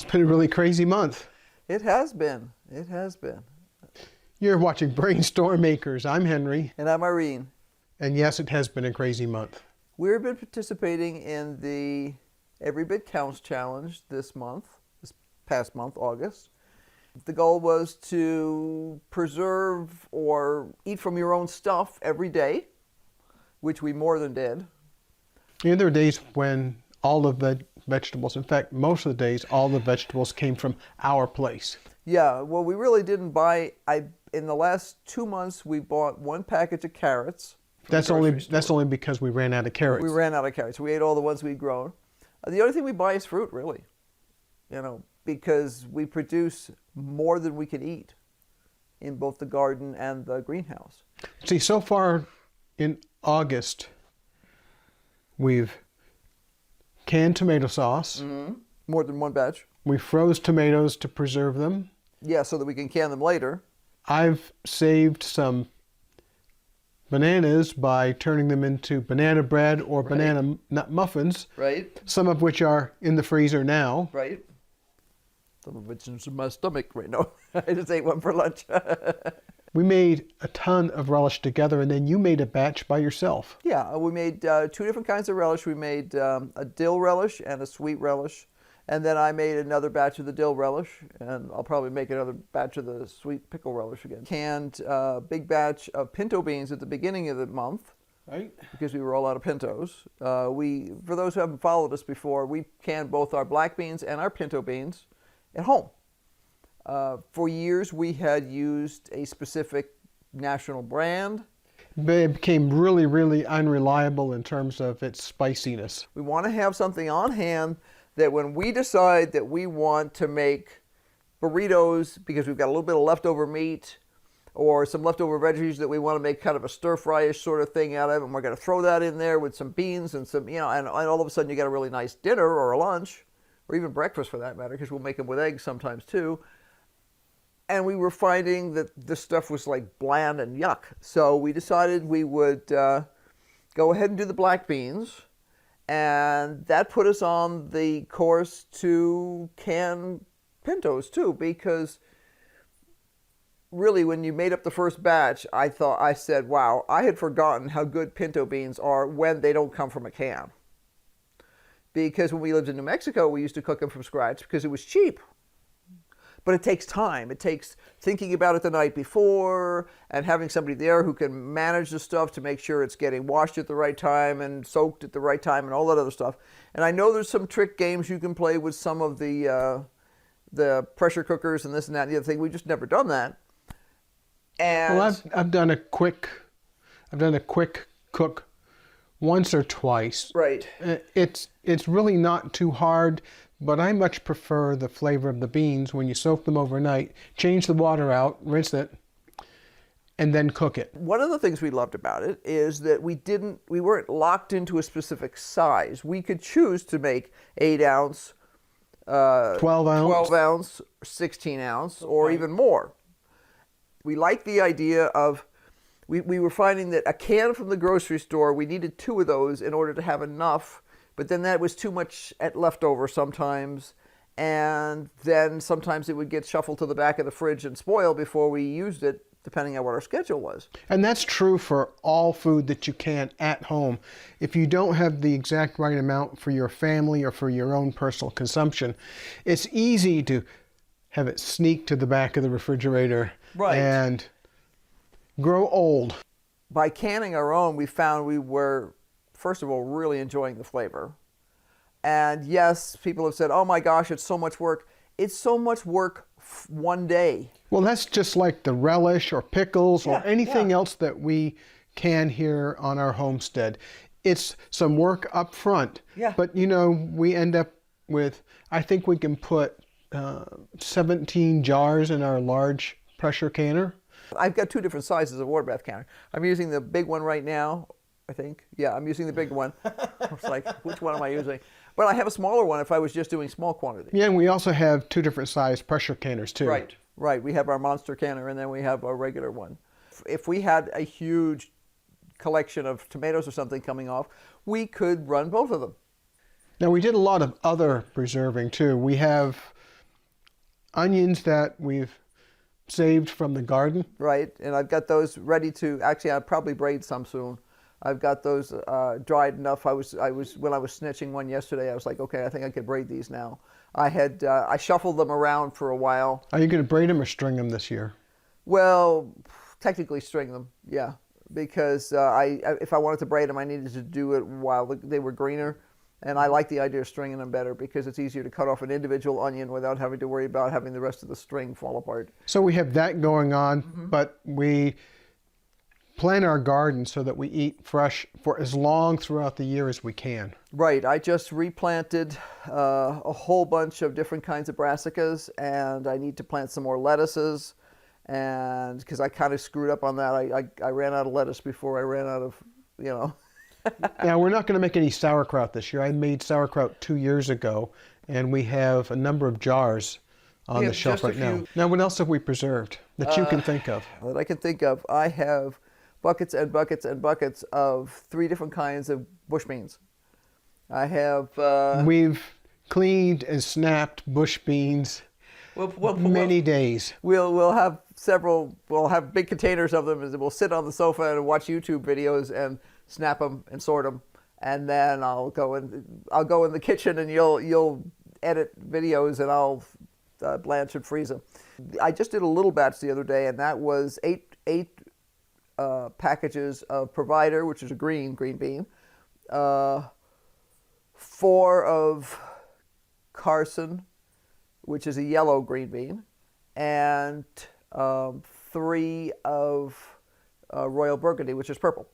It's been a really crazy month. It has been. It has been. You're watching BrainStormAcres. I'm Henry. And I'm Irene. And yes, it has been a crazy month. We've been participating in the Every Bit Counts Challenge this past month, August. The goal was to preserve or eat from your own stuff every day, which we more than did. Yeah, there were days when all the vegetables, in fact, most of the days, all the vegetables came from our place. Yeah, well, we really didn't buy. In the last 2 months, we bought one package of carrots. That's only because we ran out of carrots. We ran out of carrots. We ate all the ones we'd grown. The only thing we buy is fruit, really. Because we produce more than we can eat in both the garden and the greenhouse. See, so far in August, we've canned tomato sauce. Mm-hmm. More than one batch. We froze tomatoes to preserve them. Yeah, so that we can can them later. I've saved some bananas by turning them into banana bread or banana nut muffins. Right. Some of which are in the freezer now. Right. Some of which is in my stomach right now. I just ate one for lunch. We made a ton of relish together, and then you made a batch by yourself. Yeah, we made 2 different kinds of relish. We made a dill relish and a sweet relish. And then I made another batch of the dill relish, and I'll probably make another batch of the sweet pickle relish again. Canned a big batch of pinto beans at the beginning of the month. Right. Because we were all out of pintos. For those who haven't followed us before, we canned both our black beans and our pinto beans at home. For years, we had used a specific national brand. It became really, really unreliable in terms of its spiciness. We want to have something on hand that when we decide that we want to make burritos because we've got a little bit of leftover meat or some leftover veggies that we want to make kind of a stir-fry-ish sort of thing out of, and we're going to throw that in there with some beans and some, and all of a sudden you get a really nice dinner or a lunch, or even breakfast for that matter, because we'll make them with eggs sometimes too. And we were finding that this stuff was like bland and yuck. So we decided we would go ahead and do the black beans. And that put us on the course to can pintos too, because really when you made up the first batch, I said, wow, I had forgotten how good pinto beans are when they don't come from a can. Because when we lived in New Mexico, we used to cook them from scratch because it was cheap. But it takes time. It takes thinking about it the night before and having somebody there who can manage the stuff to make sure it's getting washed at the right time and soaked at the right time and all that other stuff. And I know there's some trick games you can play with some of the pressure cookers and this and that and the other thing. We've just never done that. And well, I've done a quick cook once or twice. Right. It's really not too hard. But I much prefer the flavor of the beans when you soak them overnight, change the water out, rinse it, and then cook it. One of the things we loved about it is that we weren't locked into a specific size. We could choose to make 8 ounce, 12 ounce, 16 ounce, or even more. We liked the idea of, we were finding that a can from the grocery store, we needed 2 of those in order to have enough. But then that was too much leftover sometimes, and then sometimes it would get shuffled to the back of the fridge and spoil before we used it, depending on what our schedule was. And that's true for all food that you can at home. If you don't have the exact right amount for your family or for your own personal consumption, it's easy to have it sneak to the back of the refrigerator and grow old. By canning our own, we found we were, first of all, really enjoying the flavor. And yes, people have said, oh my gosh, it's so much work. It's so much work one day. Well, that's just like the relish or pickles or anything else that we can here on our homestead. It's some work up front. Yeah. But, we end up with, I think we can put 17 jars in our large pressure canner. I've got 2 different sizes of water bath canner. I'm using the big one right now. I think. Yeah, I'm using the big one. I was like, which one am I using? But I have a smaller one if I was just doing small quantities. Yeah, and we also have 2 different size pressure canners too. Right. We have our monster canner and then we have a regular one. If we had a huge collection of tomatoes or something coming off, we could run both of them. Now we did a lot of other preserving too. We have onions that we've saved from the garden. Right, and I've got those ready to, actually I'll probably braid some soon. I've got those dried enough. When I was snitching one yesterday, I was like, okay, I think I could braid these now. I shuffled them around for a while. Are you going to braid them or string them this year? Well, technically string them, yeah, because if I wanted to braid them, I needed to do it while they were greener. And I like the idea of stringing them better because it's easier to cut off an individual onion without having to worry about having the rest of the string fall apart. So we have that going on, but we plan our garden so that we eat fresh for as long throughout the year as we can. Right. I just replanted a whole bunch of different kinds of brassicas, and I need to plant some more lettuces. And because I kind of screwed up on that, I ran out of lettuce before I ran out of, you know. Now, we're not going to make any sauerkraut this year. I made sauerkraut 2 years ago, and we have a number of jars on the shelf right now. Now, what else have we preserved that you can think of? That I can think of. I have buckets and buckets and buckets of 3 different kinds of bush beans. I have... We've cleaned and snapped bush beans many days. We'll have several, we'll have big containers of them, and we'll sit on the sofa and watch YouTube videos and snap them and sort them, and then I'll go in the kitchen and you'll edit videos and I'll blanch and freeze them. I just did a little batch the other day, and that was eight packages of Provider, which is a green bean, 4 of Carson, which is a yellow green bean, and 3 of Royal Burgundy, which is purple.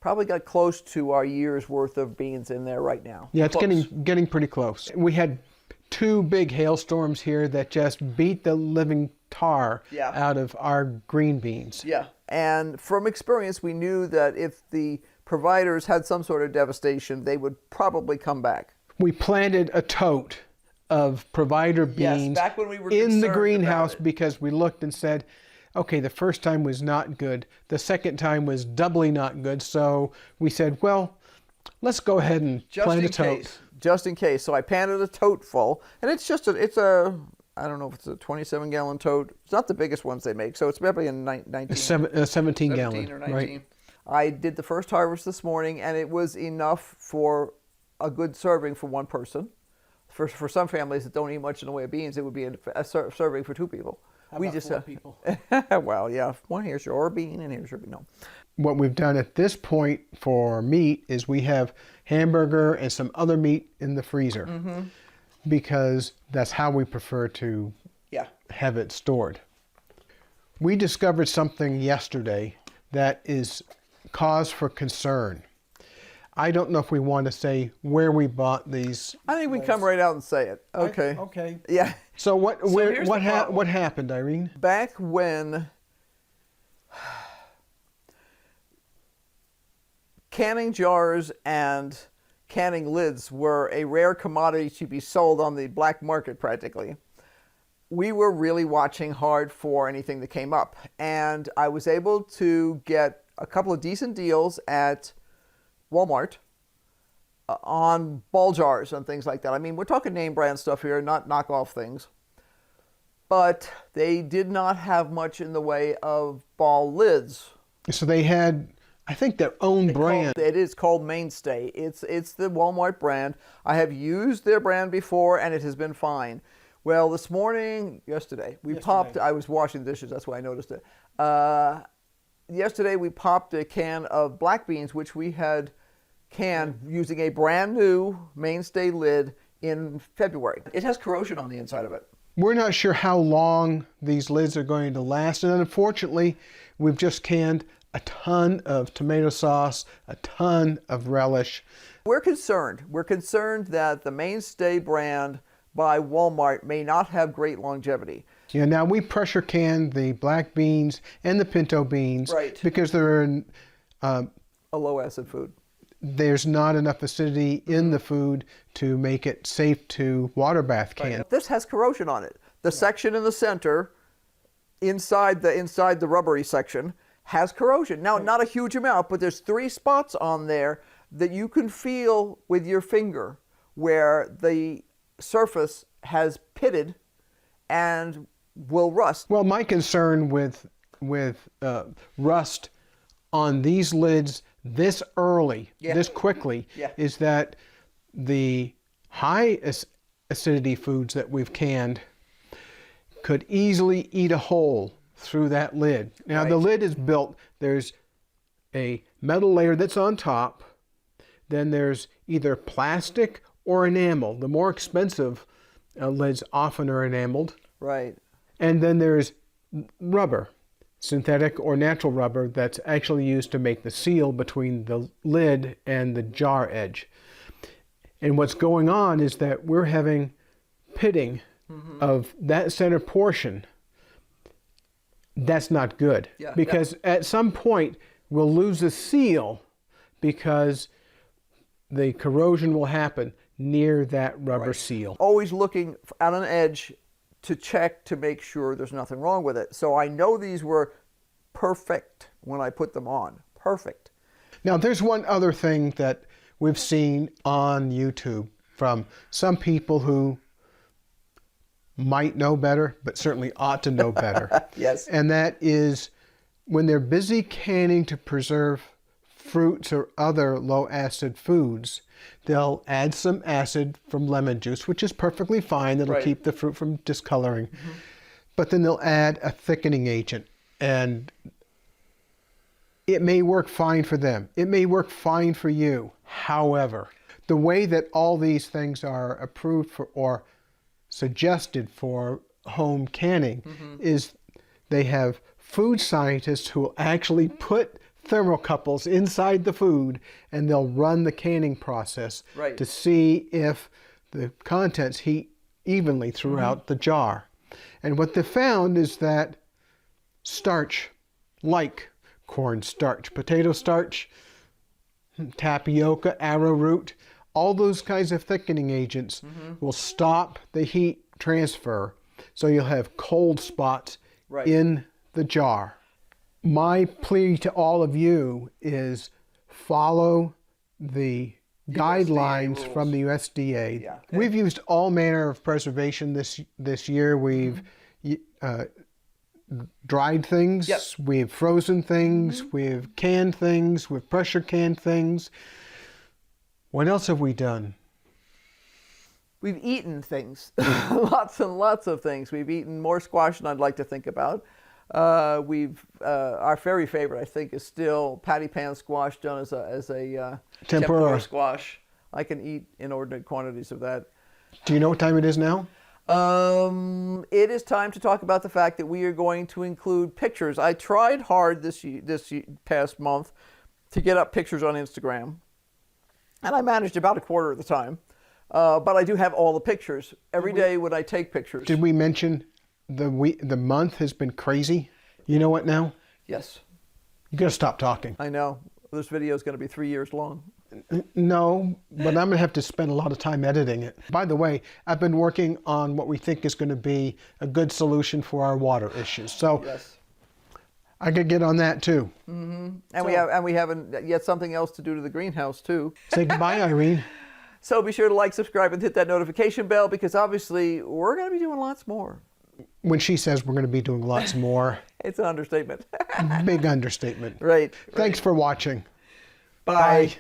Probably got close to our year's worth of beans in there right now. Yeah, it's getting pretty close. We had 2 big hailstorms here that just beat the living tar out of our green beans. Yeah, and from experience, we knew that if the Providers had some sort of devastation, they would probably come back. We planted a tote of Provider beans back when we were in the greenhouse because we looked and said, okay, the first time was not good. The second time was doubly not good. So we said, well, let's go ahead and plant a tote. Just in case. So I planted a tote full, and it's a I don't know if it's a 27-gallon tote. It's not the biggest ones they make, so it's probably a 17 gallon, or 19. Right. I did the first harvest this morning, and it was enough for a good serving for one person. For some families that don't eat much in the way of beans, it would be a serving for 2 people. How about 4 people? Well, yeah, one here's your bean and here's your bean. No. What we've done at this point for meat is we have hamburger and some other meat in the freezer because that's how we prefer to have it stored. We discovered something yesterday that is cause for concern. I don't know if we want to say where we bought these. I think we come right out and say it. Okay. Okay. Yeah. So what happened, Irene? Back when canning jars and canning lids were a rare commodity to be sold on the black market practically, we were really watching hard for anything that came up. And I was able to get a couple of decent deals at Walmart on ball jars and things like that. I mean, we're talking name brand stuff here, not knockoff things. But they did not have much in the way of ball lids. So they had, I think, their own brand. It is called Mainstay. It's the Walmart brand. I have used their brand before, and it has been fine. Well, this morning, yesterday, I was washing dishes, that's why I noticed it. Yesterday, we popped a can of black beans, which we had canned using a brand new Mainstay lid in February. It has corrosion on the inside of it. We're not sure how long these lids are going to last, and unfortunately, we've just canned a ton of tomato sauce, a ton of relish. We're concerned. We're concerned that the Mainstay brand by Walmart may not have great longevity. Yeah, now we pressure can the black beans and the pinto beans because they're a low acid food. There's not enough acidity in the food to make it safe to water bath can. This has corrosion on it. The section in the center, inside the rubbery section, has corrosion. Now, not a huge amount, but there's 3 spots on there that you can feel with your finger where the surface has pitted and will rust. Well, my concern with rust on these lids this early, this quickly, is that the high acidity foods that we've canned could easily eat a hole through that lid. Now the lid is built, there's a metal layer that's on top, then there's either plastic or enamel. The more expensive lids often are enameled. Right. And then there's rubber, synthetic or natural rubber, that's actually used to make the seal between the lid and the jar edge. And what's going on is that we're having pitting of that center portion. That's not good, because at some point we'll lose the seal because the corrosion will happen near that rubber seal. Always looking at an edge to check to make sure there's nothing wrong with it. So I know these were perfect when I put them on. Perfect. Now there's one other thing that we've seen on YouTube from some people who might know better, but certainly ought to know better. Yes. And that is when they're busy canning to preserve fruits or other low acid foods, they'll add some acid from lemon juice, which is perfectly fine. That'll keep the fruit from discoloring. But then they'll add a thickening agent, and it may work fine for them. It may work fine for you. However, the way that all these things are approved for or suggested for home canning is they have food scientists who will actually put thermocouples inside the food, and they'll run the canning process to see if the contents heat evenly throughout the jar. And what they found is that starch, like corn starch, potato starch, tapioca, arrowroot, all those kinds of thickening agents will stop the heat transfer, so you'll have cold spots in the jar. My plea to all of you is follow the guidelines from the USDA. We've used all manner of preservation this year. We've dried things, we've frozen things, we've canned things, we've pressure canned things. What else have we done? We've eaten things, lots and lots of things. We've eaten more squash than I'd like to think about. Our very favorite, I think, is still patty pan squash done as a tempura squash. I can eat inordinate quantities of that. Do you know what time it is now? It is time to talk about the fact that we are going to include pictures. I tried hard this past month to get up pictures on Instagram, and I managed about a quarter of the time. But I do have all the pictures. Every day when I take pictures. Did we mention the month has been crazy? You know what now? Yes. You gotta stop talking. I know. This video is going to be 3 years long. No, but I'm gonna have to spend a lot of time editing it. By the way, I've been working on what we think is going to be a good solution for our water issues. So I could get on that too. And we haven't yet something else to do to the greenhouse too. Say goodbye, Irene. So be sure to like, subscribe, and hit that notification bell, because obviously we're going to be doing lots more. When she says we're going to be doing lots more, it's an understatement. Big understatement. Right. Thanks for watching. Bye.